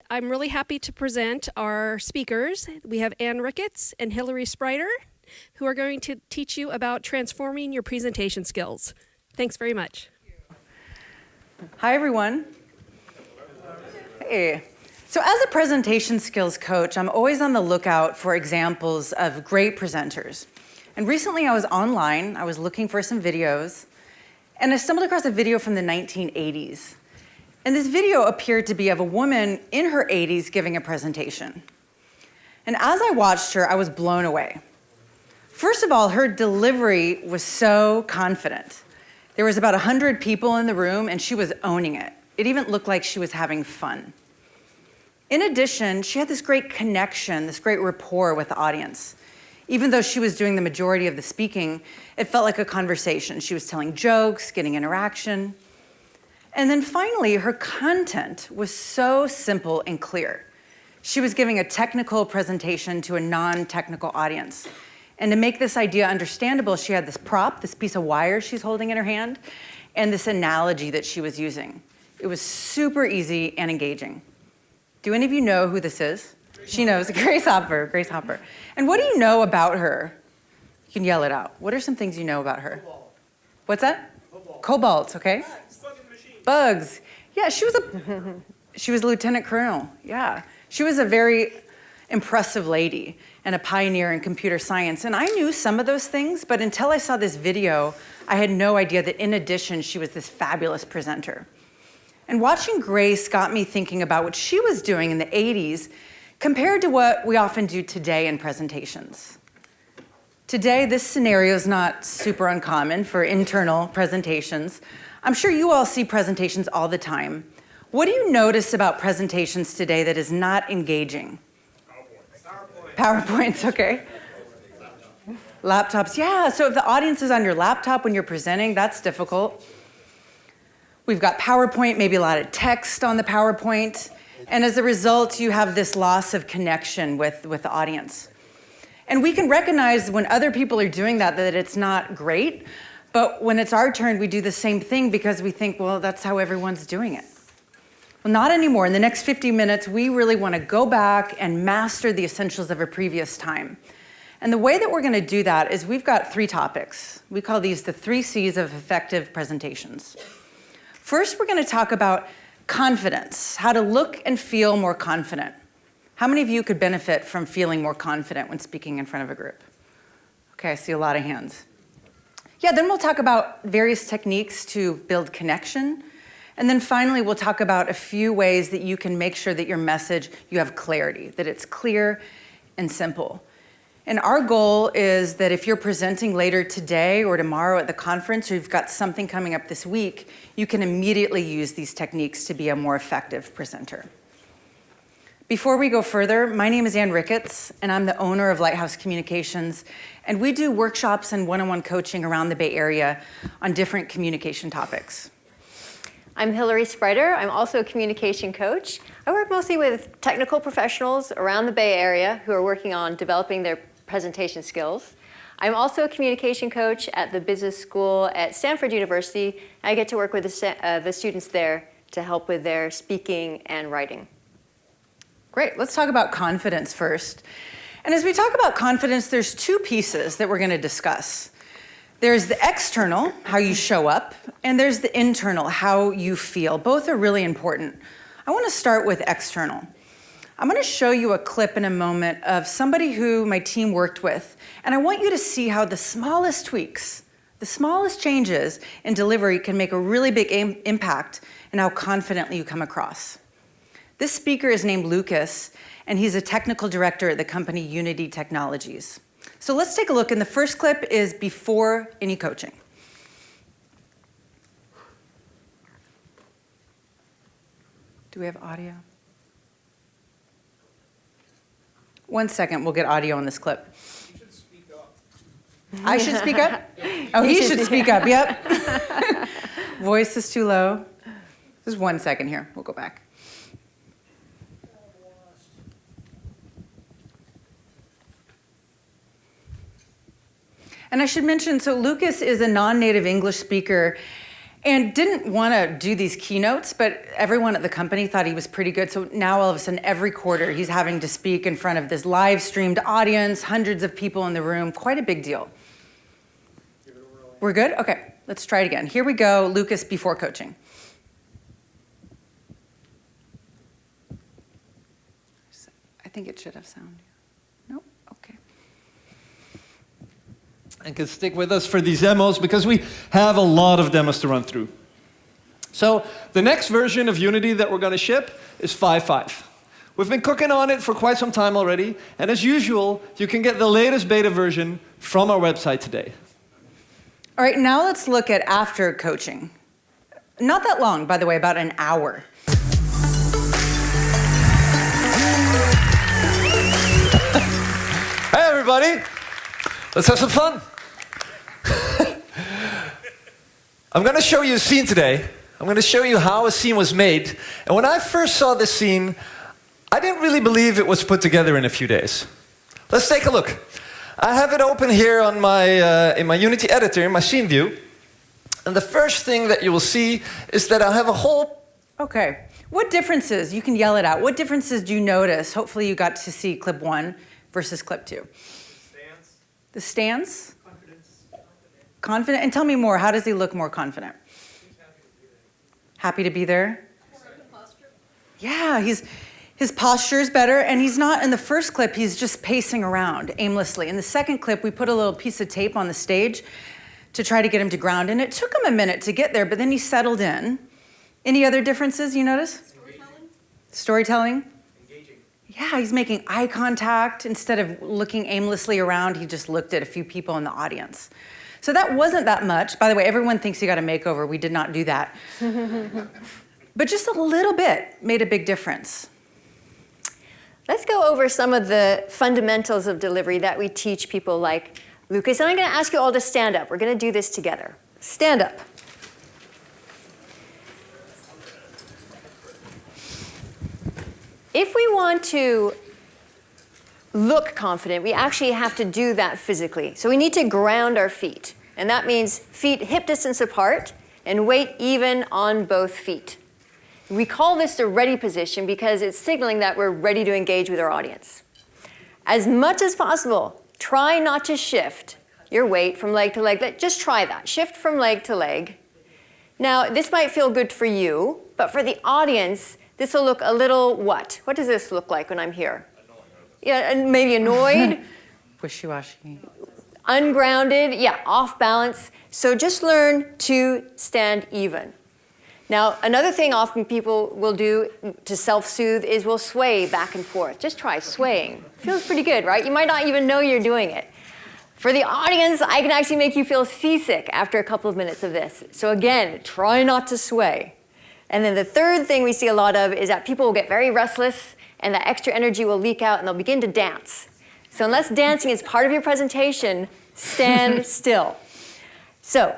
I'm really happy to present our speakers. We have Ann Ricketts and Hilary Spreiter, who are going to teach you about transforming your presentation skills. Thanks very much. Hi, everyone. Hey. So as a presentation skills coach, I'm always on the lookout for examples of great presenters. And recently I was online, I was looking for some videos, and I stumbled across a video from the 1980s. And this video appeared to be of a woman in her 80s giving a presentation. And as I watched her, I was blown away. First of all, her delivery was so confident. There was about 100 people in the room, and she was owning it. It even looked like she was having fun. In addition, she had this great connection, this great rapport with the audience. Even though she was doing the majority of the speaking, it felt like a conversation. She was telling jokes, getting interaction. And then finally, her content was so simple and clear. She was giving a technical presentation to a non-technical audience. And to make this idea understandable, she had this prop, this piece of wire she's holding in her hand, and this analogy that she was using. It was super easy and engaging. Do any of you know who this is? She knows, Grace Hopper, Grace Hopper. And what do you know about her? You can yell it out. What are some things you know about her? Cobalt. What's that? Cobalt. Cobalt, okay. Bugs. Yeah, she was a lieutenant colonel, yeah. She was a very impressive lady and a pioneer in computer science. And I knew some of those things, but until I saw this video, I had no idea that in addition, she was this fabulous presenter. And watching Grace got me thinking about what she was doing in the 80s compared to what we often do today in presentations. Today, this scenario is not super uncommon for internal presentations. I'm sure you all see presentations all the time. What do you notice about presentations today that is not engaging? PowerPoints, okay. Laptops, yeah, so if the audience is on your laptop when you're presenting, that's difficult. We've got PowerPoint, maybe a lot of text on the PowerPoint, and as a result, you have this loss of connection with the audience. And we can recognize when other people are doing that it's not great, but when it's our turn, we do the same thing because we think, well, that's how everyone's doing it. Well, not anymore. In the next 50 minutes, we really want to go back and master the essentials of a previous time. And the way that we're going to do that is we've got 3 topics. We call these the 3 C's of effective presentations. First, we're going to talk about confidence, how to look and feel more confident. How many of you could benefit from feeling more confident when speaking in front of a group? Okay, I see a lot of hands. Yeah, then we'll talk about various techniques to build connection. And then finally, we'll talk about a few ways that you can make sure that your message, you have clarity, that it's clear and simple. And our goal is that if you're presenting later today or tomorrow at the conference, or you've got something coming up this week, you can immediately use these techniques to be a more effective presenter. Before we go further, my name is Ann Ricketts, and I'm the owner of Lighthouse Communications, and we do workshops and one-on-one coaching around the Bay Area on different communication topics. I'm Hilary Spreiter. I'm also a communication coach. I work mostly with technical professionals around the Bay Area who are working on developing their presentation skills. I'm also a communication coach at the business school at Stanford University. I get to work with the students there to help with their speaking and writing. Great, let's talk about confidence first. And as we talk about confidence, there's 2 pieces that we're going to discuss. There's the external, how you show up, and there's the internal, how you feel. Both are really important. I want to start with external. I'm going to show you a clip in a moment of somebody who my team worked with, and I want you to see how the smallest tweaks, the smallest changes in delivery can make a really big impact in how confidently you come across. This speaker is named Lucas, and he's a technical director at the company Unity Technologies. So let's take a look, and the first clip is before any coaching. Do we have audio? 1 second, we'll get audio on this clip. You should speak up. I should speak up? Oh, he should speak up, yep. Voice is too low. Just 1 second here, we'll go back. And I should mention, so Lucas is a non-native English speaker, and didn't want to do these keynotes, but everyone at the company thought he was pretty good. So now all of a sudden, every quarter, he's having to speak in front of this live streamed audience, hundreds of people in the room, quite a big deal. We're good? Okay, let's try it again. Here we go, Lucas before coaching. I think it should have sound. Nope, okay. And can stick with us for these demos because we have a lot of demos to run through. So the next version of Unity that we're going to ship is 5.5. We've been cooking on it for quite some time already, and as usual, you can get the latest beta version from our website today. All right, now let's look at after coaching. Not that long, by the way, about an hour. Hey everybody, let's have some fun. I'm going to show you a scene today. I'm going to show you how a scene was made. And when I first saw this scene, I didn't really believe it was put together in a few days. Let's take a look. I have it open here on my, in my Unity editor, in my scene view. And the first thing that you will see is that I have a whole... Okay, what differences, you can yell it out, what differences do you notice? Hopefully you got to see clip 1 versus clip 2. Stance. The stance? Confidence. Confident? And tell me more, how does he look more confident? Happy to be there? Yeah, his posture is better, and he's not, in the first clip, he's just pacing around aimlessly. In the second clip, we put a little piece of tape on the stage to try to get him to ground, and it took him a minute to get there, but then he settled in. Any other differences you notice? Storytelling? Engaging. Yeah, he's making eye contact. Instead of looking aimlessly around, he just looked at a few people in the audience. So that wasn't that much. By the way, everyone thinks you got a makeover. We did not do that. But just a little bit made a big difference. Let's go over some of the fundamentals of delivery that we teach people like Lucas. And I'm going to ask you all to stand up. We're going to do this together. Stand up. If we want to look confident, we actually have to do that physically. So we need to ground our feet. And that means feet hip distance apart and weight even on both feet. We call this the ready position because it's signaling that we're ready to engage with our audience. As much as possible, try not to shift your weight from leg to leg. Just try that. Shift from leg to leg. Now, this might feel good for you, but for the audience, this will look a little what? What does this look like when I'm here? Yeah, and maybe annoyed. Wishy-washy. Ungrounded, yeah, off balance. So just learn to stand even. Now, another thing often people will do to self-soothe is we'll sway back and forth. Just try swaying. Feels pretty good, right? You might not even know you're doing it. For the audience, I can actually make you feel seasick after a couple of minutes of this. So again, try not to sway. And then the third thing we see a lot of is that people will get very restless and that extra energy will leak out and they'll begin to dance. So unless dancing is part of your presentation, stand still. So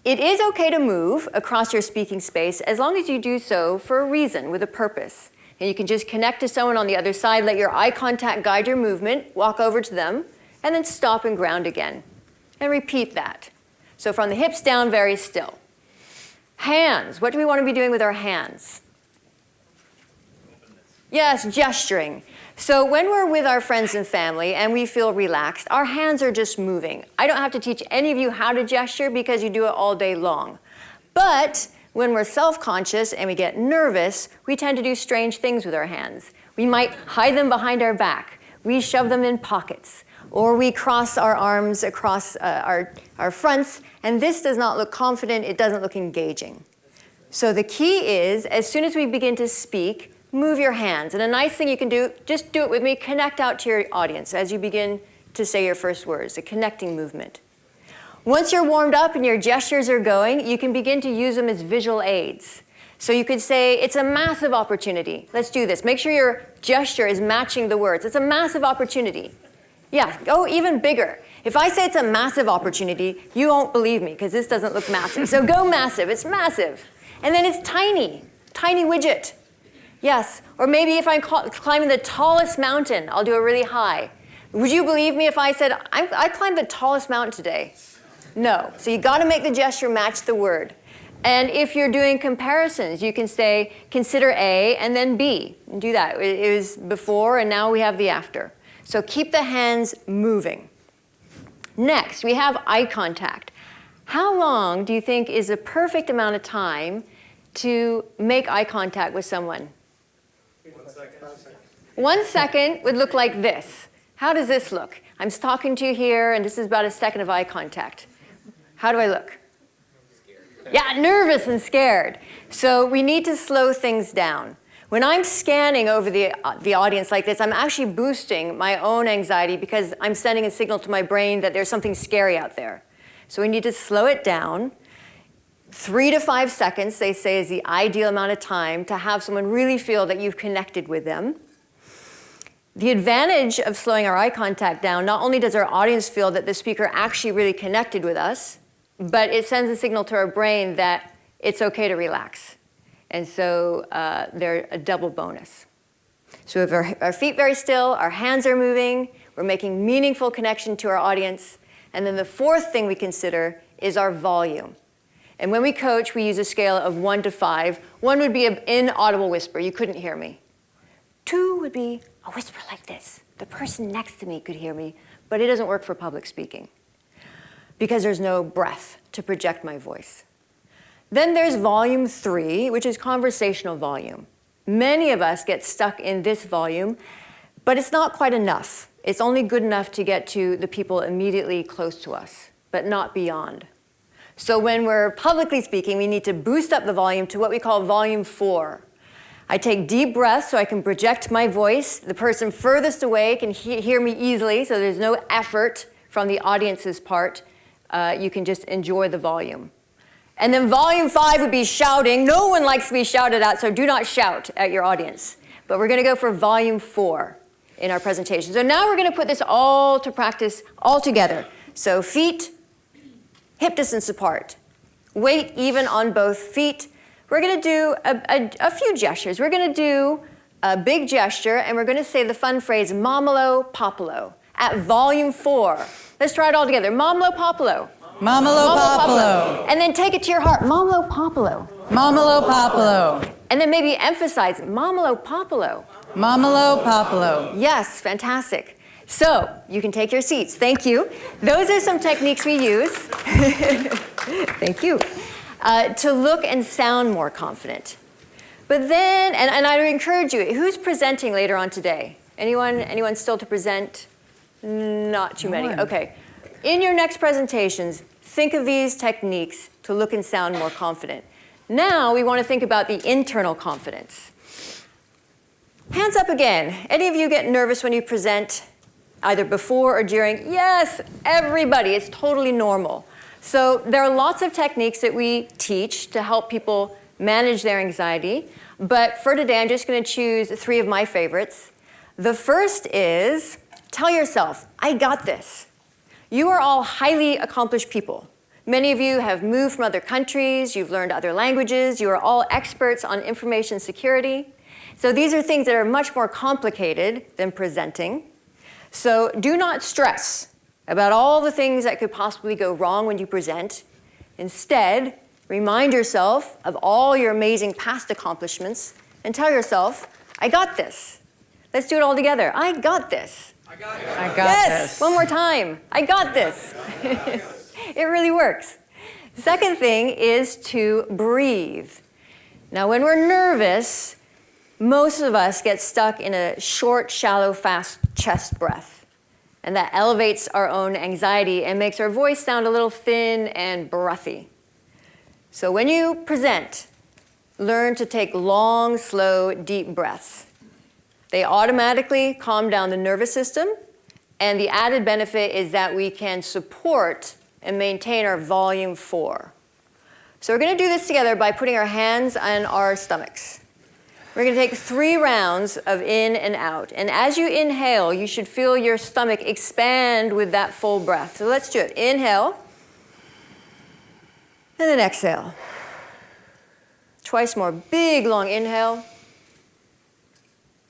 it is okay to move across your speaking space as long as you do so for a reason, with a purpose. And you can just connect to someone on the other side, let your eye contact guide your movement, walk over to them, and then stop and ground again. And repeat that. So from the hips down, very still. Hands, what do we want to be doing with our hands? Yes, gesturing. So when we're with our friends and family and we feel relaxed, our hands are just moving. I don't have to teach any of you how to gesture because you do it all day long. But when we're self-conscious and we get nervous, we tend to do strange things with our hands. We might hide them behind our back. We shove them in pockets. Or we cross our arms across our fronts, and this does not look confident, it doesn't look engaging. So the key is, as soon as we begin to speak, move your hands. And a nice thing you can do, just do it with me, connect out to your audience as you begin to say your first words, a connecting movement. Once you're warmed up and your gestures are going, you can begin to use them as visual aids. So you could say, it's a massive opportunity. Let's do this. Make sure your gesture is matching the words. It's a massive opportunity. Yeah, go even bigger. If I say it's a massive opportunity, you won't believe me because this doesn't look massive. So go massive, it's massive. And then it's tiny, tiny widget. Yes, or maybe if I'm climbing the tallest mountain, I'll do a really high. Would you believe me if I said, I climbed the tallest mountain today? No, so you gotta make the gesture match the word. And if you're doing comparisons, you can say, consider A and then B. And do that. It was before, and now we have the after. So keep the hands moving. Next, we have eye contact. How long do you think is a perfect amount of time to make eye contact with someone? 1 second. 5 seconds. 1 second would look like this. How does this look? I'm talking to you here, and this is about a second of eye contact. How do I look? Yeah, nervous and scared. So we need to slow things down. When I'm scanning over the audience like this, I'm actually boosting my own anxiety because I'm sending a signal to my brain that there's something scary out there. So we need to slow it down. 3 to 5 seconds, they say, is the ideal amount of time to have someone really feel that you've connected with them. The advantage of slowing our eye contact down, not only does our audience feel that the speaker actually really connected with us, but it sends a signal to our brain that it's okay to relax. And so they're a double bonus. So if our feet very still, our hands are moving, we're making meaningful connection to our audience. And then the fourth thing we consider is our volume. And when we coach, we use a scale of 1 to 5. 1 would be an inaudible whisper. You couldn't hear me. 2 would be a whisper like this. The person next to me could hear me, but it doesn't work for public speaking because there's no breath to project my voice. Then there's volume 3, which is conversational volume. Many of us get stuck in this volume, but it's not quite enough. It's only good enough to get to the people immediately close to us, but not beyond. So when we're publicly speaking, we need to boost up the volume to what we call volume 4. I take deep breaths so I can project my voice. The person furthest away can hear me easily, so there's no effort from the audience's part. You can just enjoy the volume. And then volume 5 would be shouting. No one likes to be shouted at, so do not shout at your audience. But we're going to go for volume 4 in our presentation. So now we're going to put this all to practice all together. So feet, hip distance apart. Weight even on both feet. We're going to do a few gestures. We're going to do a big gesture, and we're going to say the fun phrase, mamalo popolo, at volume 4. Let's try it all together. Mamalo popolo. Mamalo popolo. And then take it to your heart. Mamalo popolo. Mamalo popolo. And then maybe emphasize mamalo popolo. Mamalo popolo. Yes, fantastic. So you can take your seats. Thank you. Those are some techniques we use. Thank you. To look and sound more confident. But then, and I would encourage you, who's presenting later on today? Anyone still to present? Not too many. Okay. In your next presentations, think of these techniques to look and sound more confident. Now we want to think about the internal confidence. Hands up again. Any of you get nervous when you present, either before or during? Yes, everybody. It's totally normal. So there are lots of techniques that we teach to help people manage their anxiety. But for today, I'm just going to choose 3 of my favorites. The first is, tell yourself, I got this. You are all highly accomplished people. Many of you have moved from other countries, you've learned other languages, you are all experts on information security. So these are things that are much more complicated than presenting. So do not stress about all the things that could possibly go wrong when you present. Instead, remind yourself of all your amazing past accomplishments and tell yourself, I got this. Let's do it all together. I got this. I got yes, this. One more time. I got this. It really works. The second thing is to breathe. Now, when we're nervous, most of us get stuck in a short, shallow, fast chest breath. And that elevates our own anxiety and makes our voice sound a little thin and breathy. So when you present, learn to take long, slow, deep breaths. They automatically calm down the nervous system, and the added benefit is that we can support and maintain our volume 4. So we're going to do this together by putting our hands on our stomachs. We're going to take 3 rounds of in and out. And as you inhale, you should feel your stomach expand with that full breath. So let's do it. Inhale, and then exhale. Twice more. Big, long inhale.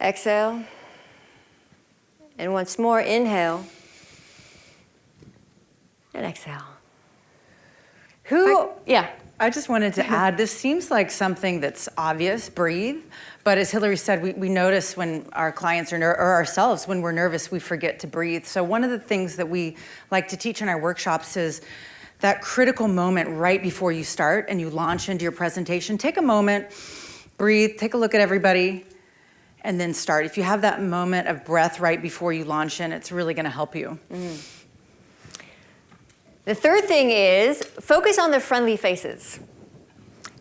Exhale. And once more, inhale. And exhale. Yeah. I just wanted to add, this seems like something that's obvious, breathe, but as Hilary said, we notice when our clients or ourselves, when we're nervous, we forget to breathe. So one of the things that we like to teach in our workshops is that critical moment right before you start and you launch into your presentation. Take a moment, breathe, take a look at everybody, and then start. If you have that moment of breath right before you launch in, it's really gonna help you. The third thing is focus on the friendly faces.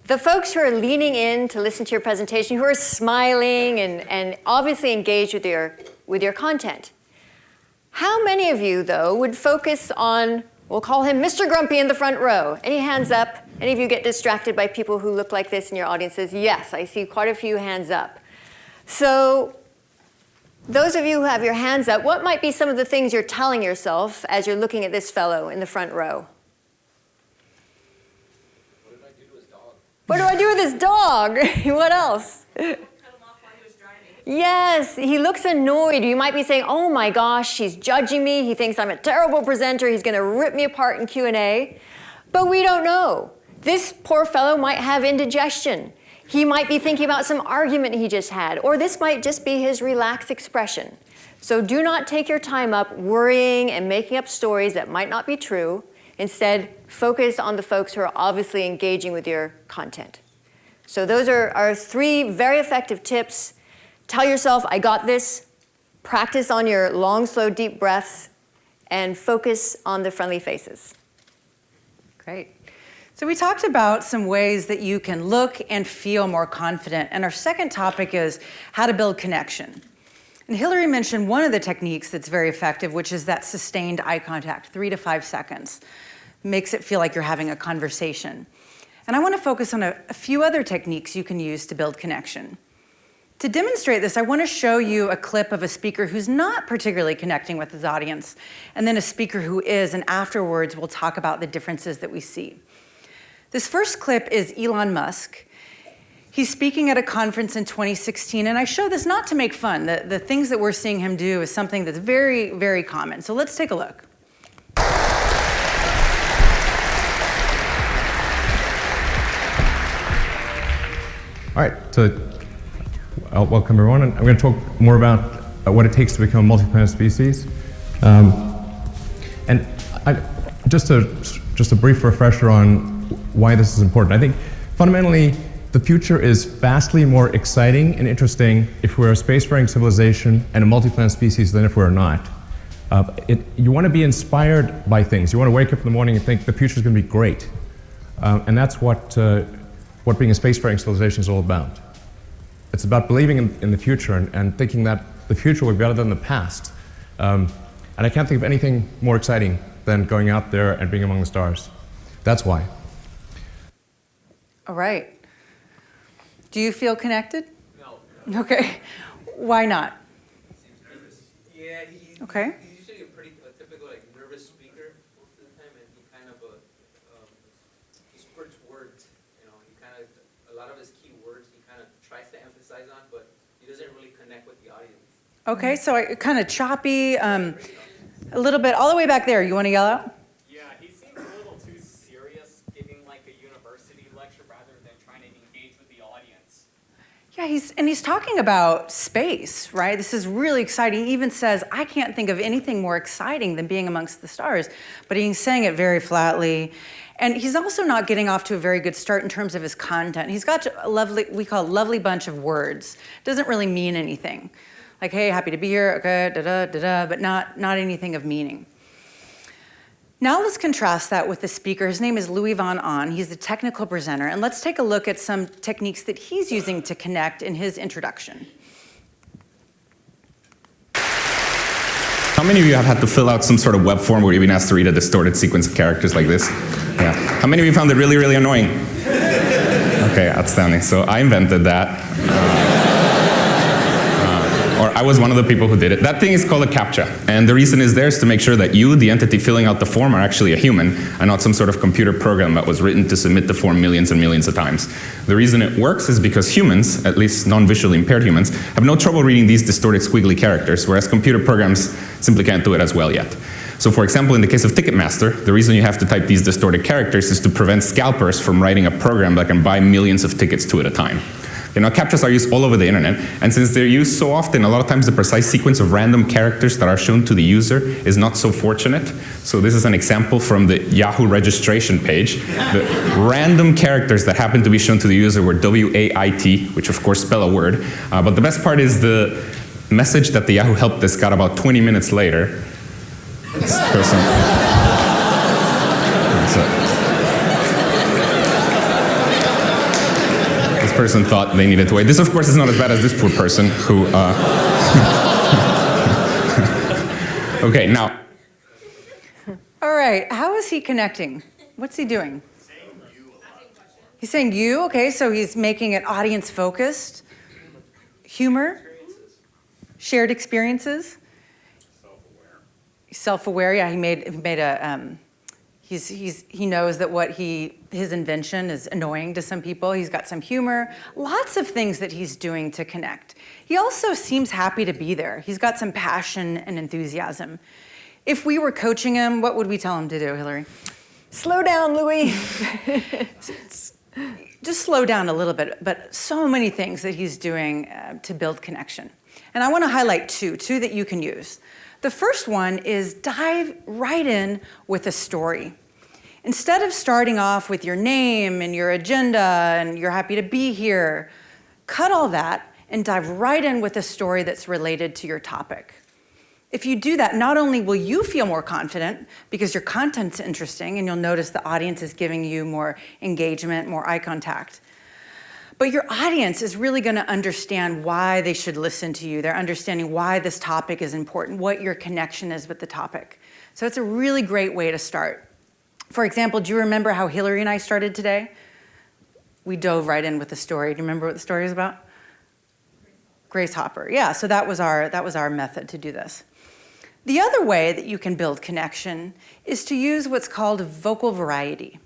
The folks who are leaning in to listen to your presentation, who are smiling and obviously engaged with your content. How many of you, though, would focus on, we'll call him Mr. Grumpy in the front row? Any hands up? Any of you get distracted by people who look like this in your audiences? Yes, I see quite a few hands up. So those of you who have your hands up, what might be some of the things you're telling yourself as you're looking at this fellow in the front row? What did I do to his dog? What do I do with this dog? What else? Cut him off while he was driving. Yes, he looks annoyed. You might be saying, oh my gosh, he's judging me. He thinks I'm a terrible presenter. He's going to rip me apart in Q&A. But we don't know. This poor fellow might have indigestion. He might be thinking about some argument he just had, or this might just be his relaxed expression. So do not take your time up worrying and making up stories that might not be true. Instead, focus on the folks who are obviously engaging with your content. So those are our 3 very effective tips. Tell yourself, I got this. Practice on your long, slow, deep breaths, and focus on the friendly faces. Great. So we talked about some ways that you can look and feel more confident. And our second topic is how to build connection. And Hilary mentioned one of the techniques that's very effective, which is that sustained eye contact, 3 to 5 seconds. Makes it feel like you're having a conversation. And I want to focus on a few other techniques you can use to build connection. To demonstrate this, I want to show you a clip of a speaker who's not particularly connecting with his audience, and then a speaker who is, and afterwards we'll talk about the differences that we see. This first clip is Elon Musk. He's speaking at a conference in 2016, and I show this not to make fun. The things that we're seeing him do is something that's very, very common. So let's take a look. All right, so welcome everyone. I'm going to talk more about what it takes to become a multi-planet species. And just a brief refresher on why this is important. I think fundamentally the future is vastly more exciting and interesting if we're a spacefaring civilization and a multi-planet species than if we're not. You want to be inspired by things. You want to wake up in the morning and think the future is going to be great. And that's what being a spacefaring civilization is all about. It's about believing in the future and thinking that the future will be better than the past. And I can't think of anything more exciting than going out there and being among the stars. That's why. All right. Do you feel connected? No. Okay. Why not? Seems nervous. Yeah, Okay. he's usually a typical nervous speaker most of the time, and he kind of he squirts words. A lot of his key words he kind of tries to emphasize on, but he doesn't really connect with the audience. Okay, so kind of choppy, a little bit, all the way back there. You want to yell out? Yeah, he seems a little too serious, giving like a university lecture rather than trying to engage with the audience. Yeah, he's talking about space, right? This is really exciting. He even says, I can't think of anything more exciting than being amongst the stars. But he's saying it very flatly. And he's also not getting off to a very good start in terms of his content. He's got a lovely, we call a lovely bunch of words. Doesn't really mean anything. Like, hey, happy to be here, okay, da-da, but not anything of meaning. Now let's contrast that with the speaker. His name is Louis Van Ahn. He's the technical presenter. And let's take a look at some techniques that he's using to connect in his introduction. How many of you have had to fill out some sort of web form where you've been asked to read a distorted sequence of characters like this? Yeah. How many of you found it really, really annoying? Okay, outstanding. So I invented that. or I was one of the people who did it. That thing is called a CAPTCHA. And the reason is there is to make sure that you, the entity filling out the form, are actually a human and not some sort of computer program that was written to submit the form millions and millions of times. The reason it works is because humans, at least non-visually impaired humans, have no trouble reading these distorted squiggly characters, whereas computer programs simply can't do it as well yet. So for example, in the case of Ticketmaster, the reason you have to type these distorted characters is to prevent scalpers from writing a program that can buy millions of tickets two at a time. You know, CAPTCHAs are used all over the internet, and since they're used so often, a lot of times the precise sequence of random characters that are shown to the user is not so fortunate. So this is an example from the Yahoo registration page. The random characters that happen to be shown to the user were W-A-I-T, which of course spell a word. But the best part is the message that the Yahoo help desk got about 20 minutes later. This person. This person thought they needed to wait. This, of course, is not as bad as this poor person who. Okay, now. All right, how is he connecting? What's he doing? He's saying you, okay, so he's making it audience focused. Humor, shared experiences. Self-aware, yeah. He made a. He knows that his invention is annoying to some people. He's got some humor, lots of things that he's doing to connect. He also seems happy to be there. He's got some passion and enthusiasm. If we were coaching him, what would we tell him to do, Hilary? Slow down, Louis. Just slow down a little bit, but so many things that he's doing to build connection. And I want to highlight two that you can use. The first one is dive right in with a story. Instead of starting off with your name and your agenda and you're happy to be here, cut all that and dive right in with a story that's related to your topic. If you do that, not only will you feel more confident because your content's interesting and you'll notice the audience is giving you more engagement, more eye contact, but your audience is really going to understand why they should listen to you. They're understanding why this topic is important, what your connection is with the topic. So it's a really great way to start. For example, do you remember how Hilary and I started today? We dove right in with the story. Do you remember what the story is about? Grace Hopper. Yeah, so that was our method to do this. The other way that you can build connection is to use what's called vocal variety.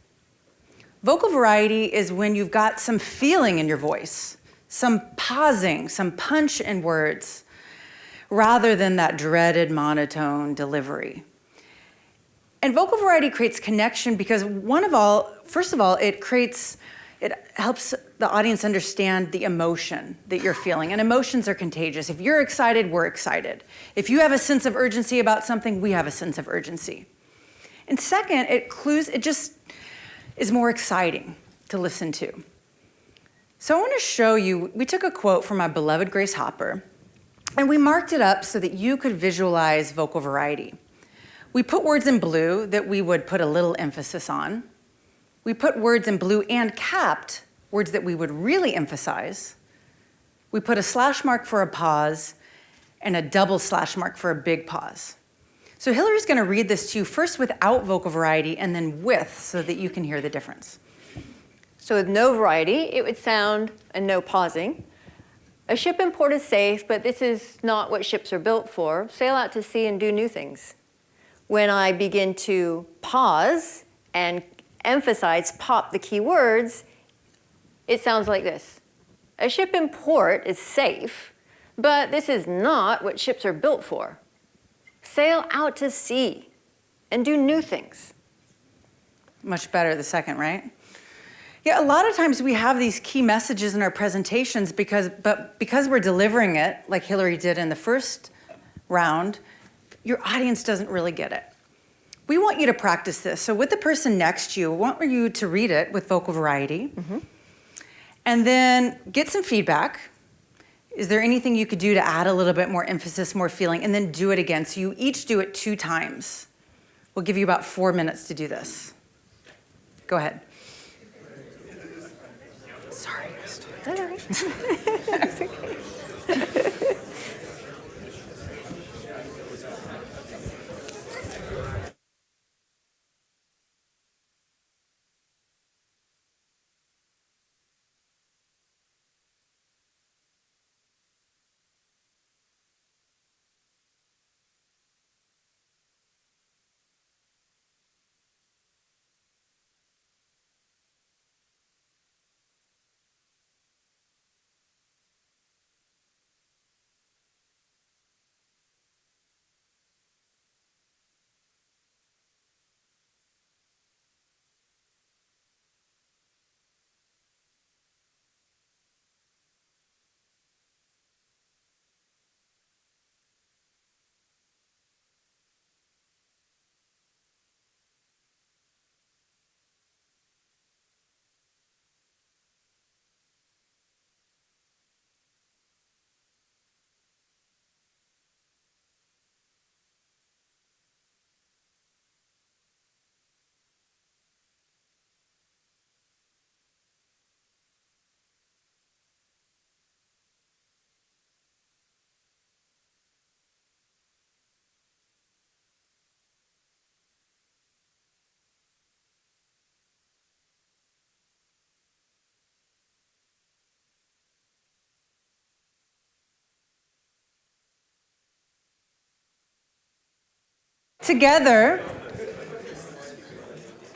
Vocal variety is when you've got some feeling in your voice, some pausing, some punch in words, rather than that dreaded monotone delivery. And vocal variety creates connection because first of all, it helps the audience understand the emotion that you're feeling. And emotions are contagious. If you're excited, we're excited. If you have a sense of urgency about something, we have a sense of urgency. And second, it just is more exciting to listen to. So I want to show you, we took a quote from my beloved Grace Hopper, and we marked it up so that you could visualize vocal variety. We put words in blue that we would put a little emphasis on. We put words in blue and capped, words that we would really emphasize. We put a slash mark for a pause and a double slash mark for a big pause. So Hilary's going to read this to you first without vocal variety and then with, so that you can hear the difference. So with no variety, it would sound, and no pausing, a ship in port is safe, but this is not what ships are built for. Sail out to sea and do new things. When I begin to pause and emphasize, pop the key words, it sounds like this. A ship in port is safe, but this is not what ships are built for. Sail out to sea and do new things. Much better the second, right? Yeah, a lot of times we have these key messages in our presentations because we're delivering it, like Hilary did in the first round, your audience doesn't really get it. We want you to practice this. So with the person next to you, I want you to read it with vocal variety, and then get some feedback. Is there anything you could do to add a little bit more emphasis, more feeling, and then do it again? So you each do it 2 times. We'll give you about 4 minutes to do this. Go ahead. Sorry. That's okay. Together,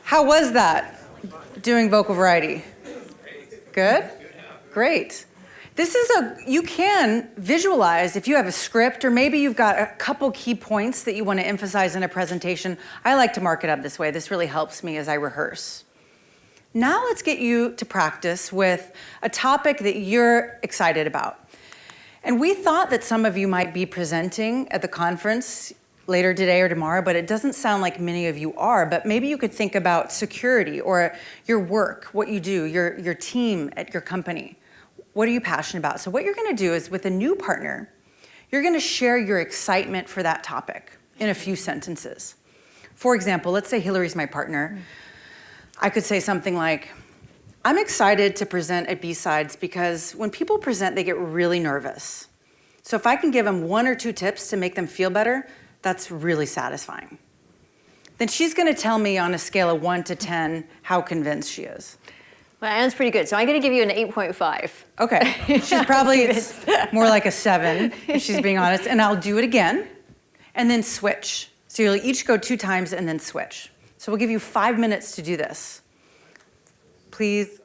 how was that, doing vocal variety? Good? Great. You can visualize if you have a script or maybe you've got a couple key points that you want to emphasize in a presentation. I like to mark it up this way. This really helps me as I rehearse. Now let's get you to practice with a topic that you're excited about. And we thought that some of you might be presenting at the conference later today or tomorrow, but it doesn't sound like many of you are. But maybe you could think about security or your work, what you do, your team at your company. What are you passionate about? So what you're going to do is with a new partner, you're going to share your excitement for that topic in a few sentences. For example, let's say Hilary's my partner. I could say something like, I'm excited to present at B-Sides because when people present, they get really nervous. So if I can give them 1 or 2 tips to make them feel better, that's really satisfying. Then she's going to tell me on a scale of 1 to 10 how convinced she is. Well, Anne's pretty good, so I'm going to give you an 8.5. Okay, she's probably more like a 7, if she's being honest. And I'll do it again, and then switch. So you'll each go 2 times and then switch. So we'll give you 5 minutes to do this. Please,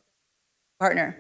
partner.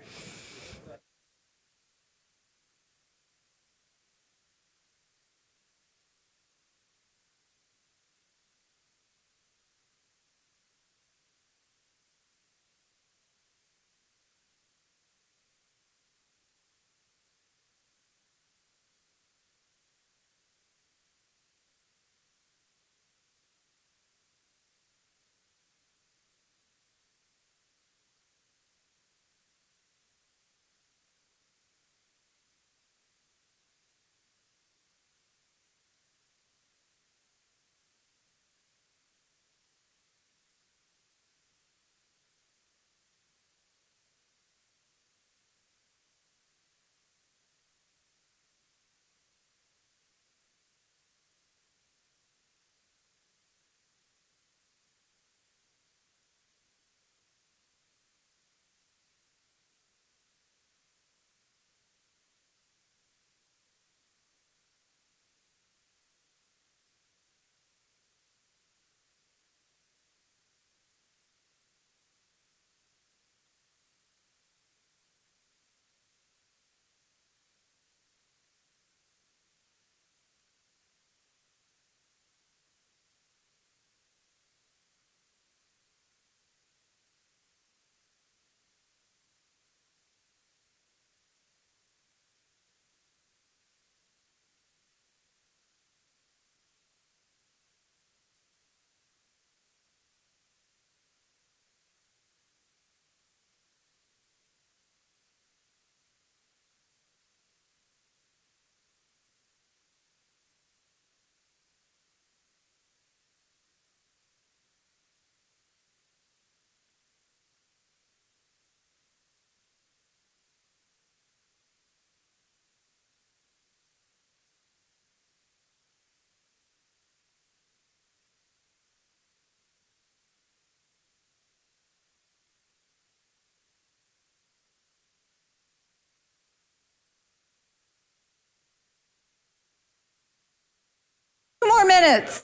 2 more minutes.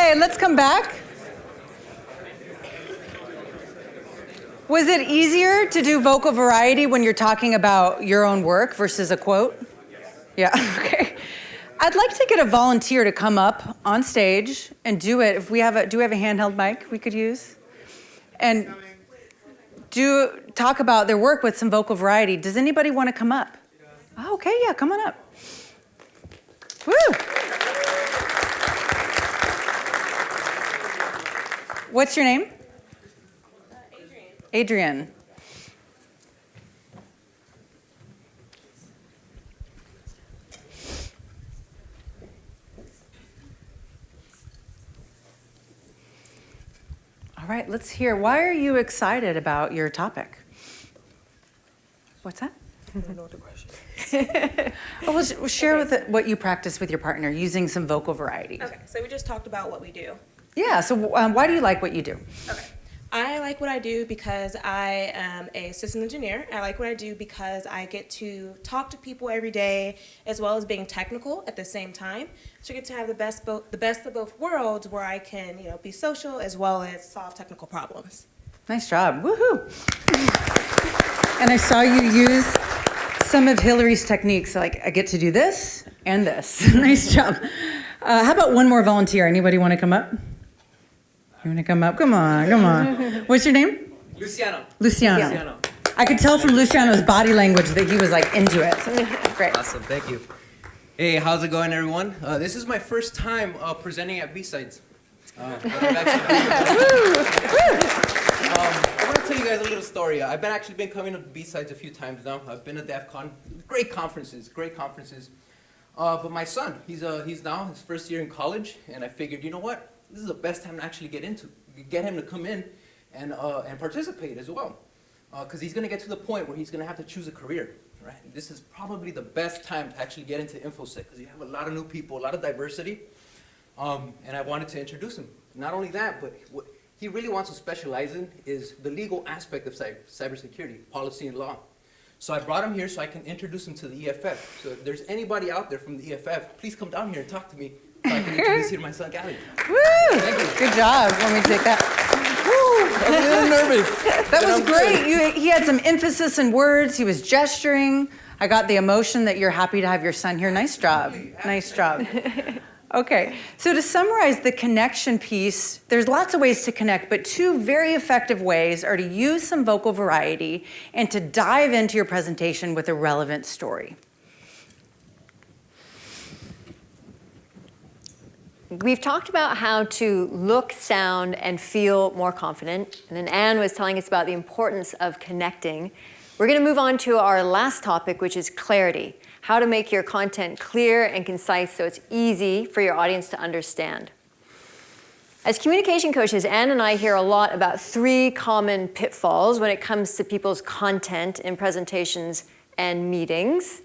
Okay, let's come back. Was it easier to do vocal variety when you're talking about your own work versus a quote? Yeah, okay. I'd like to get a volunteer to come up on stage and do it. If we have do we have a handheld mic we could use? And talk about their work with some vocal variety. Does anybody want to come up? Oh, okay, yeah, come on up. Woo! What's your name? Adrian. All right, let's hear. Why are you excited about your topic? What's that? I don't know what the question is. Well, share what you practice with your partner using some vocal variety. Okay, so we just talked about what we do. Yeah, so why do you like what you do? Okay. I like what I do because I am a systems engineer. I like what I do because I get to talk to people every day, as well as being technical at the same time. So I get to have the best of both worlds, where I can, be social as well as solve technical problems. Nice job, woohoo! And I saw you use some of Hilary's techniques, like I get to do this and this. Nice job. How about one more volunteer? Anybody want to come up? You want to come up? Come on, come on. What's your name? Luciano. Luciano. I could tell from Luciano's body language that he was like into it. Great. Awesome, thank you. Hey, how's it going, everyone? This is my first time presenting at B-Sides. I want to tell you guys a little story. I've been coming to B-Sides a few times now. I've been at DEF CON. Great conferences. But my son, he's now his first year in college, and I figured, you know what? This is the best time to actually get him to come in and participate as well. Because he's going to get to the point where he's going to have to choose a career, right? This is probably the best time to actually get into InfoSec, because you have a lot of new people, a lot of diversity, and I wanted to introduce him. Not only that, but what he really wants to specialize in is the legal aspect of cybersecurity, policy and law. So I brought him here so I can introduce him to the EFF. So if there's anybody out there from the EFF, please come down here and talk to me so I can introduce you to my son, Gally. Woo! Thank you. Good job. Let me take that. I was a little nervous. That was great. He had some emphasis in words. He was gesturing. I got the emotion that you're happy to have your son here. Nice job. Nice job. Okay, so to summarize the connection piece, there's lots of ways to connect, but two very effective ways are to use some vocal variety and to dive into your presentation with a relevant story. We've talked about how to look, sound, and feel more confident, and then Anne was telling us about the importance of connecting. We're going to move on to our last topic, which is clarity. How to make your content clear and concise so it's easy for your audience to understand. As communication coaches, Anne and I hear a lot about 3 common pitfalls when it comes to people's content in presentations and meetings.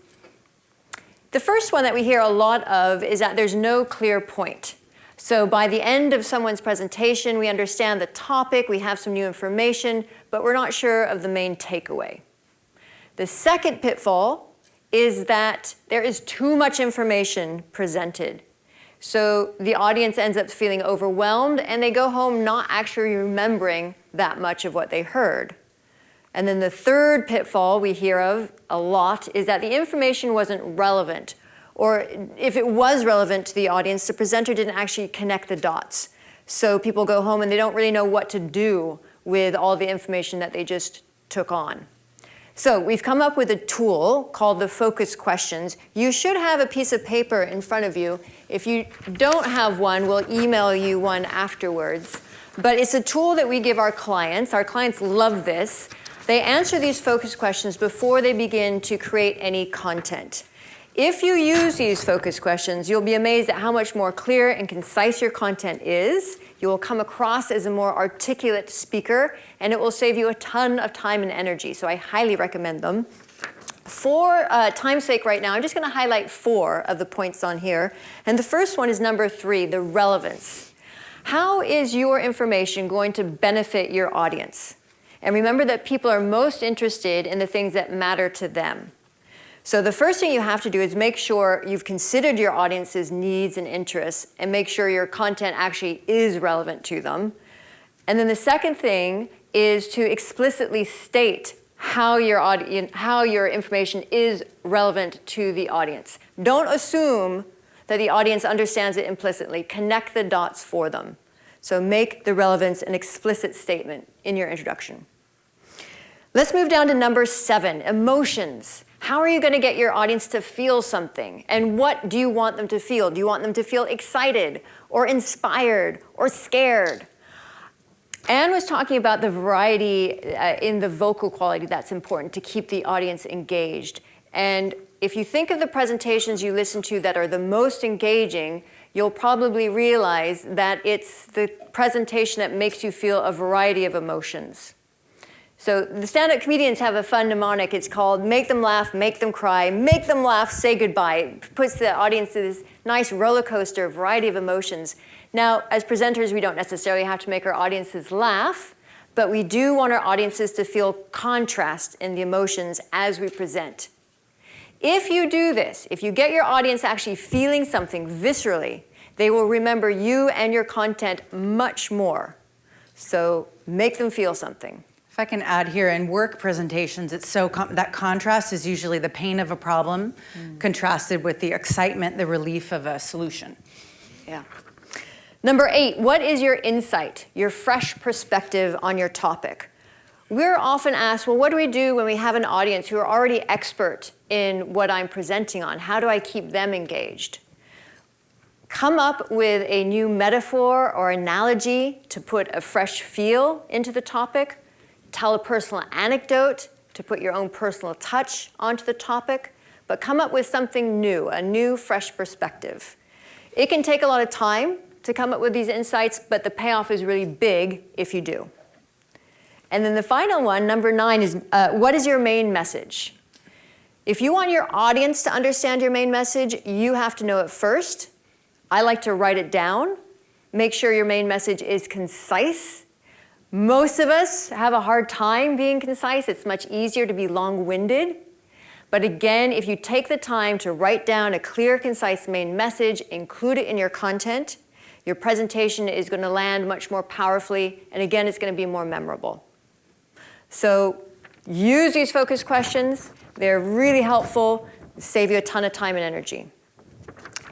The first one that we hear a lot of is that there's no clear point. So by the end of someone's presentation, we understand the topic, we have some new information, but we're not sure of the main takeaway. The second pitfall is that there is too much information presented. So the audience ends up feeling overwhelmed and they go home not actually remembering that much of what they heard. And then the third pitfall we hear of a lot is that the information wasn't relevant, or if it was relevant to the audience, the presenter didn't actually connect the dots. So people go home and they don't really know what to do with all the information that they just took on. So we've come up with a tool called the focus questions. You should have a piece of paper in front of you. If you don't have one, we'll email you one afterwards. But it's a tool that we give our clients. Our clients love this. They answer these focus questions before they begin to create any content. If you use these focus questions, you'll be amazed at how much more clear and concise your content is. You will come across as a more articulate speaker, and it will save you a ton of time and energy. So I highly recommend them. For time's sake right now, I'm just going to highlight 4 of the points on here. And the first one is number 3, the relevance. How is your information going to benefit your audience? And remember that people are most interested in the things that matter to them. So the first thing you have to do is make sure you've considered your audience's needs and interests and make sure your content actually is relevant to them. And then the second thing is to explicitly state how your information is relevant to the audience. Don't assume that the audience understands it implicitly. Connect the dots for them. So make the relevance an explicit statement in your introduction. Let's move down to number 7, emotions. How are you going to get your audience to feel something? And what do you want them to feel? Do you want them to feel excited or inspired or scared? Anne was talking about the variety in the vocal quality that's important to keep the audience engaged. And if you think of the presentations you listen to that are the most engaging, you'll probably realize that it's the presentation that makes you feel a variety of emotions. So the stand-up comedians have a fun mnemonic. It's called make them laugh, make them cry, make them laugh, say goodbye. It puts the audience through this nice roller coaster, variety of emotions. Now, as presenters, we don't necessarily have to make our audiences laugh, but we do want our audiences to feel contrast in the emotions as we present. If you do this, if you get your audience actually feeling something viscerally, they will remember you and your content much more. So make them feel something. If I can add here, in work presentations, it's so that contrast is usually the pain of a problem contrasted with the excitement, the relief of a solution. Yeah. Number 8, what is your insight, your fresh perspective on your topic? We're often asked, well, what do we do when we have an audience who are already expert in what I'm presenting on? How do I keep them engaged? Come up with a new metaphor or analogy to put a fresh feel into the topic. Tell a personal anecdote to put your own personal touch onto the topic, but come up with something new, a new, fresh perspective. It can take a lot of time to come up with these insights, but the payoff is really big if you do. And then the final one, number 9, is what is your main message? If you want your audience to understand your main message, you have to know it first. I like to write it down. Make sure your main message is concise. Most of us have a hard time being concise. It's much easier to be long-winded. But again, if you take the time to write down a clear, concise main message, include it in your content, your presentation is going to land much more powerfully, and again, it's going to be more memorable. So use these focus questions. They're really helpful, save you a ton of time and energy.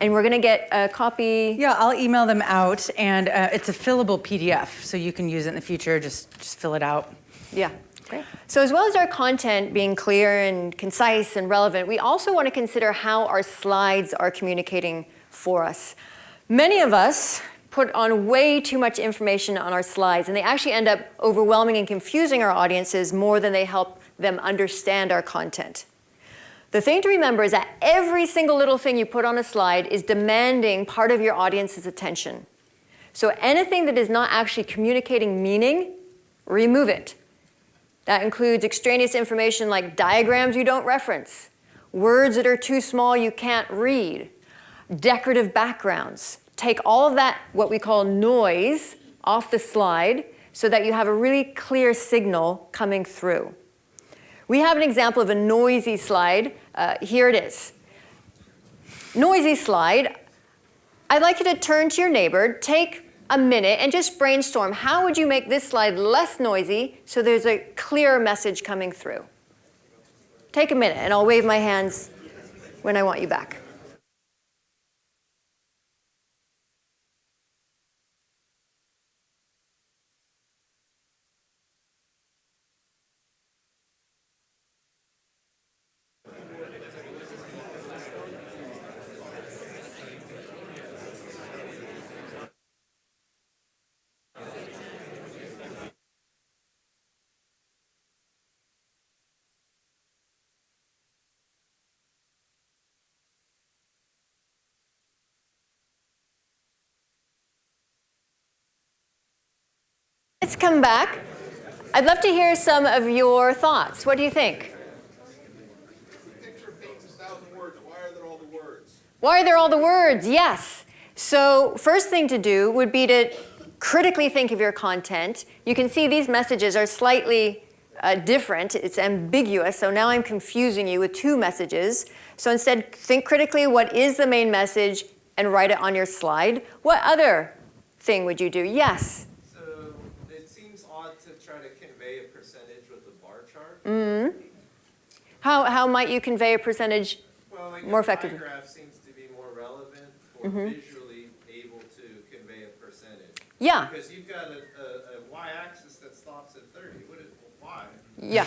And we're going to get a copy. Yeah, I'll email them out, and it's a fillable PDF, so you can use it in the future. Just fill it out. Yeah, great. So as well as our content being clear and concise and relevant, we also want to consider how our slides are communicating for us. Many of us put on way too much information on our slides, and they actually end up overwhelming and confusing our audiences more than they help them understand our content. The thing to remember is that every single little thing you put on a slide is demanding part of your audience's attention. So anything that is not actually communicating meaning, remove it. That includes extraneous information like diagrams you don't reference, words that are too small you can't read, decorative backgrounds. Take all of that, what we call noise, off the slide so that you have a really clear signal coming through. We have an example of a noisy slide. Here it is. Noisy slide. I'd like you to turn to your neighbor, take a minute, and just brainstorm. How would you make this slide less noisy so there's a clear message coming through? Take a minute, and I'll wave my hands when I want you back. Let's come back. I'd love to hear some of your thoughts. What do you think? Picture paints 1,000 words. Why are there all the words? Why are there all the words? Yes. So first thing to do would be to critically think of your content. You can see these messages are slightly different. It's ambiguous. So now I'm confusing you with two messages. So instead, think critically, what is the main message, and write it on your slide. What other thing would you do? Yes? So it seems odd to try to convey a percentage with a bar chart. Mm-hmm. How might you convey a percentage well, like more a effectively? pie graph seems to be more relevant for visually able to convey a percentage. Yeah. Because you've got a y-axis that stops at 30. What is why? Yeah.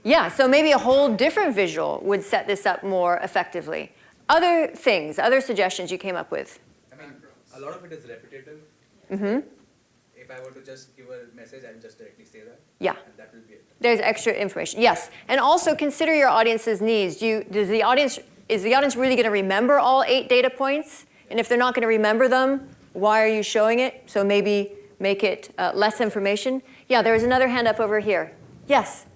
Yeah, so maybe a whole different visual would set this up more effectively. Other things, other suggestions you came up with? I mean, a lot of it is repetitive. Mm-hmm. If I were to just give a message, I'll just directly say that. Yeah. And that will be it. There's extra information. Yes. And also consider your audience's needs. Is the audience really going to remember all 8 data points? And if they're not going to remember them, why are you showing it? So maybe make it less information. Yeah, there was another hand up over here. Yes?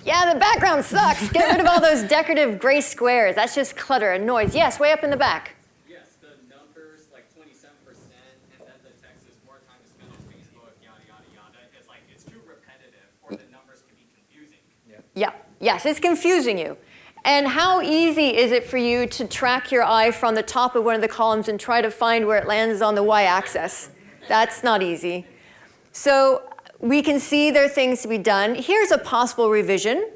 Yeah, the background sucks. Get rid of all those decorative gray squares. That's just clutter and noise. Yes, way up in the back. Yes, the numbers, like 27%, and then the text is more time to spend on Facebook, yada, yada, yada. It's like, it's too repetitive, or the numbers can be confusing. Yeah. Yes, it's confusing you. And how easy is it for you to track your eye from the top of one of the columns and try to find where it lands on the y-axis? That's not easy. So we can see there are things to be done. Here's a possible revision.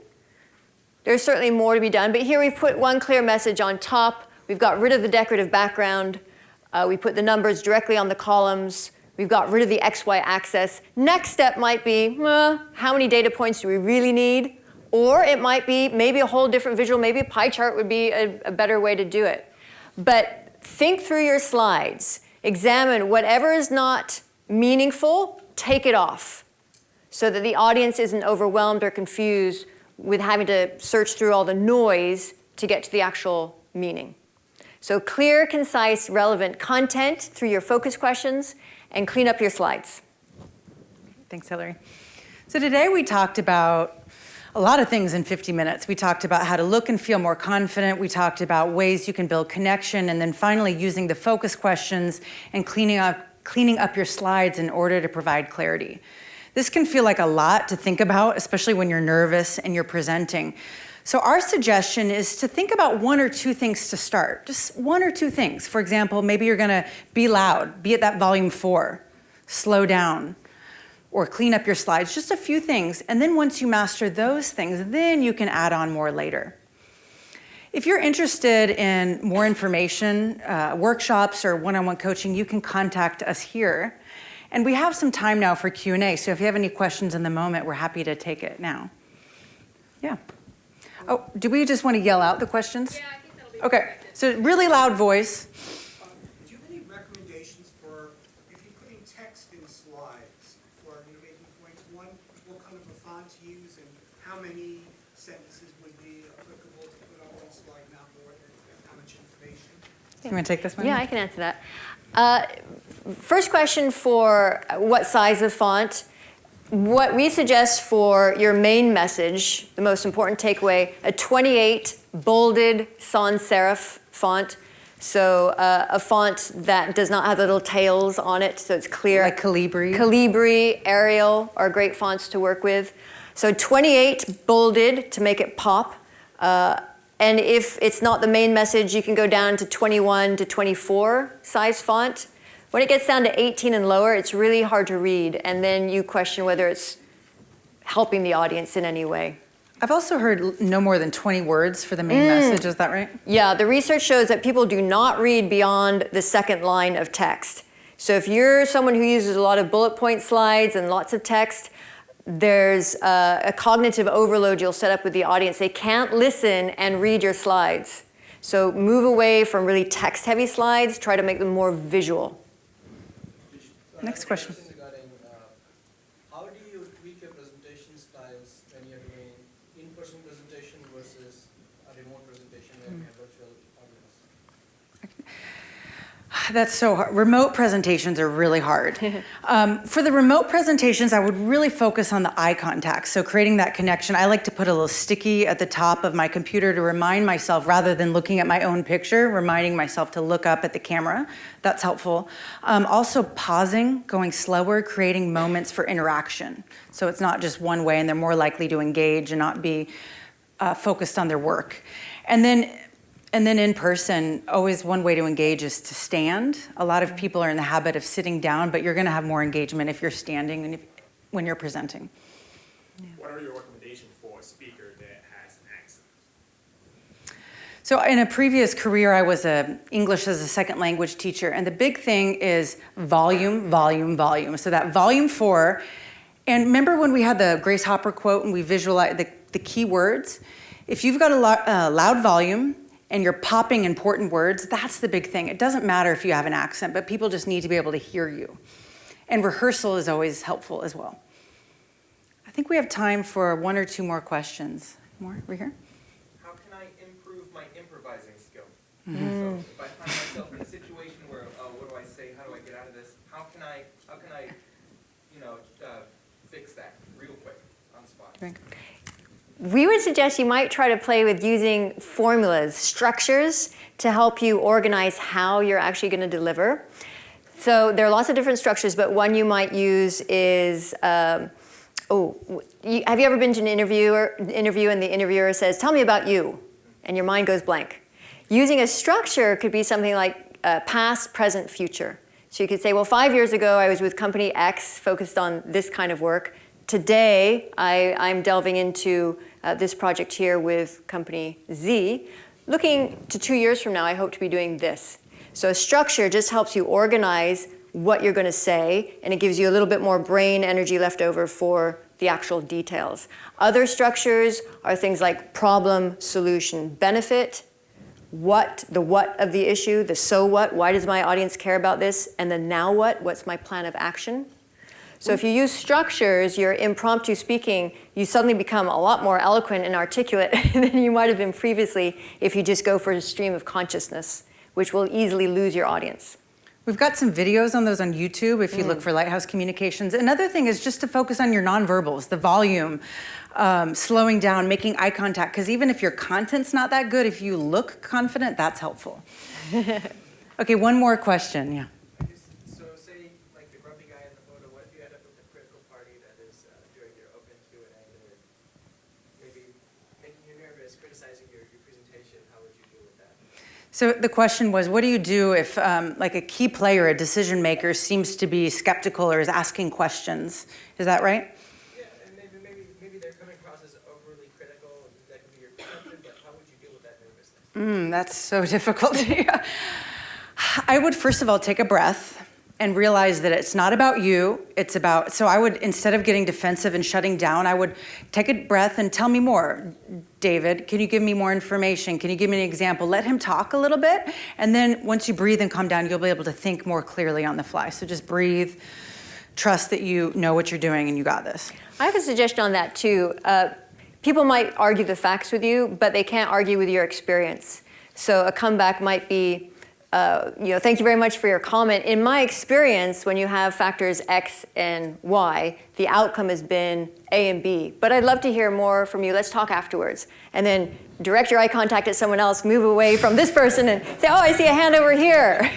There's certainly more to be done, but here we've put one clear message on top. We've got rid of the decorative background. We put the numbers directly on the columns. We've got rid of the XY axis. Next step might be, how many data points do we really need? Or it might be maybe a whole different visual. Maybe a pie chart would be a better way to do it. But think through your slides. Examine whatever is not meaningful, take it off, so that the audience isn't overwhelmed or confused with having to search through all the noise to get to the actual meaning. So clear, concise, relevant content through your focus questions, and clean up your slides. Thanks, Hilary. So today we talked about a lot of things in 50 minutes. We talked about how to look and feel more confident. We talked about ways you can build connection, and then finally using the focus questions and cleaning up your slides in order to provide clarity. This can feel like a lot to think about, especially when you're nervous and you're presenting. So our suggestion is to think about 1 or 2 things to start, just 1 or 2 things. For example, maybe you're gonna be loud, be at that volume 4, slow down, or clean up your slides, just a few things. And then once you master those things, then you can add on more later. If you're interested in more information, workshops or one-on-one coaching, you can contact us here. And we have some time now for Q&A, so if you have any questions in the moment, we're happy to take it now. Yeah. Oh, do we just want to yell out the questions? Yeah, I think that'll be Okay, so really loud voice. Do you have any recommendations for if you're putting text in slides or you're making points? One, what kind of a font to use and how many sentences would be applicable to put on one slide, not more than how much information? You want to take this one? Yeah, I can answer that. First question for what size of font. What we suggest for your main message, the most important takeaway, a 28 bolded sans serif font. So a font that does not have little tails on it, so it's clear. Like Calibri. Calibri, Arial are great fonts to work with. So 28 bolded to make it pop. And if it's not the main message, you can go down to 21 to 24 size font. When it gets down to 18 and lower, it's really hard to read, and then you question whether it's helping the audience in any way. I've also heard no more than 20 words for the main message, is that right? Yeah, the research shows that people do not read beyond the second line of text. So if you're someone who uses a lot of bullet point slides and lots of text, there's a cognitive overload you'll set up with the audience. They can't listen and read your slides. So move away from really text-heavy slides, try to make them more visual. Next question. Regarding how do you tweak your presentation styles when you're doing in-person presentation versus a remote presentation where you have virtual audience? That's so hard. Remote presentations are really hard. For the remote presentations, I would really focus on the eye contact. So creating that connection. I like to put a little sticky at the top of my computer to remind myself, rather than looking at my own picture, reminding myself to look up at the camera. That's helpful. Also pausing, going slower, creating moments for interaction. So it's not just one way, and they're more likely to engage and not be focused on their work. And then in person, always one way to engage is to stand. A lot of people are in the habit of sitting down, but you're going to have more engagement if you're standing and when you're presenting. What are your recommendations for a speaker that has an accent? So in a previous career, I was an English as a second language teacher, and the big thing is volume, volume, volume. So that volume 4, and remember when we had the Grace Hopper quote and we visualized the key words? If you've got a loud volume, and you're popping important words, that's the big thing. It doesn't matter if you have an accent, but people just need to be able to hear you. And rehearsal is always helpful as well. I think we have time for 1 or 2 more questions. More over here? How can I improve my improvising skill? Mm-hmm. So if I find myself in a situation where, what do I say? How do I get out of this? How can I fix that real quick on the spot? Right. We would suggest you might try to play with using formulas, structures, to help you organize how you're actually going to deliver. So there are lots of different structures, but one you might use is, have you ever been to an interview and the interviewer says, "Tell me about you," and your mind goes blank? Using a structure could be something like past, present, future. So you could say, well, 5 years ago I was with company X, focused on this kind of work. Today, I'm delving into this project here with company Z. Looking to 2 years from now, I hope to be doing this. So a structure just helps you organize what you're going to say, and it gives you a little bit more brain energy left over for the actual details. Other structures are things like problem, solution, benefit, the what of the issue, the so what, why does my audience care about this, and the now what, what's my plan of action. So if you use structures, your impromptu speaking, you suddenly become a lot more eloquent and articulate than you might have been previously if you just go for a stream of consciousness, which will easily lose your audience. We've got some videos on those on YouTube if you look for Lighthouse Communications. Another thing is just to focus on your nonverbals, the volume, slowing down, making eye contact, because even if your content's not that good, if you look confident, that's helpful. Okay, one more question, yeah. So say, like the grumpy guy in the photo, what if you end up with a critical party that is during your open Q&A that are maybe making you nervous, criticizing your presentation? How would you deal with that? So the question was, what do you do if like a key player, a decision maker, seems to be skeptical or is asking questions? Is that right? Yeah, and maybe they're coming across as overly critical, and that could be your perspective, but how would you deal with that nervousness? That's so difficult. I would first of all take a breath and realize that it's not about you, it's about, so I would, instead of getting defensive and shutting down, I would take a breath and tell me more. David, can you give me more information? Can you give me an example? Let him talk a little bit, and then once you breathe and calm down, you'll be able to think more clearly on the fly. So just breathe, trust that you know what you're doing and you got this. I have a suggestion on that too. People might argue the facts with you, but they can't argue with your experience. So a comeback might be, thank you very much for your comment. In my experience, when you have factors X and Y, the outcome has been A and B. But I'd love to hear more from you. Let's talk afterwards. And then direct your eye contact at someone else, move away from this person and say, oh, I see a hand over here.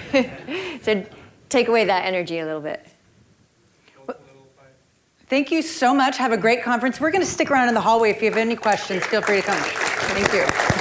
So take away that energy a little bit. Thank you so much. Have a great conference. We're going to stick around in the hallway. If you have any questions, feel free to come. Thank you.